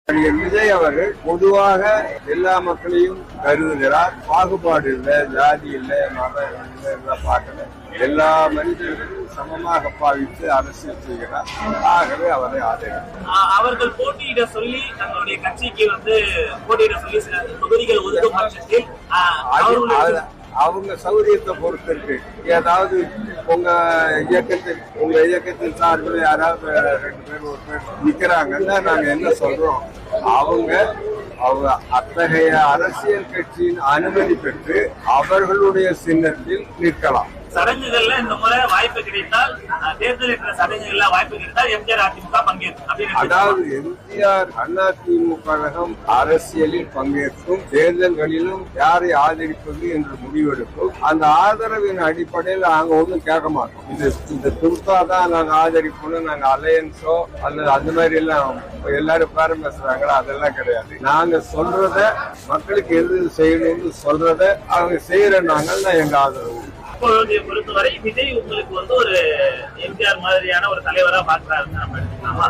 நடிகர் விஜய் அவர்கள் பொதுவாக எல்லா மக்களையும் கருதுகிறார். பாகுபாடு இல்லை, ஜாதி இல்லை, மதம் இல்லை, பார்க்கல. எல்லா மனிதர்களும் சமமாக பாவித்து அரசியல் செய்கிறார். ஆகவே அவரை ஆதரிக்கிறார். அவர்கள் போட்டியிட சொல்லி தங்களுடைய கட்சிக்கு போட்டியிட சொல்லி சில தொகுதிகள் ஒதுக்கும் பட்சத்தில் அவங்க சௌரியத்தை பொறுத்து இருக்கு. ஏதாவது உங்க இயக்கத்தின் சார்பில் யாராவது 2 பேர் 1 பேர் நிக்கிறாங்கன்னா நாங்க என்ன சொல்றோம், அவங்க அத்தகைய அரசியல் கட்சியின் அனுமதி பெற்று அவர்களுடைய சின்னத்தில் நிற்கலாம். சடங்குகள்ல இந்த முறை வாய்ப்பு கிடைத்தால், தேர்தல் என்ற சடங்குகள்ல வாய்ப்பு கிடைத்தால் எம்ஜிஆர் அதிமுக பங்கேற்கும். அதாவது எம்ஜிஆர் அதிமுக கழகம் அரசியலில் பங்கேற்கும், தேர்தல்களிலும் யாரை ஆதரிப்பது என்று முடிவெடுக்கும். அந்த ஆதரவின் அடிப்படையில் நாங்க ஒன்றும் கேட்க மாட்டோம். இந்த துர்கா தான் நாங்க ஆதரிப்போம், நாங்க அலையன்ஸோ அல்லது அந்த மாதிரி எல்லாம் எல்லாரும் பேரம் பேசுறாங்களா, அதெல்லாம் கிடையாது. நாங்க சொல்றத மக்களுக்கு எது செய்யணும்னு சொல்றத அவங்க செய்யற நாங்கள் தான் எங்க ஆதரவு. இப்பொழுதைய பொறுத்தவரை விஜய் உங்களுக்கு ஒரு எம்ஜிஆர் மாதிரியான ஒரு தலைவரா பார்க்கிறாருன்னு நம்ம எடுத்துக்கலாமா?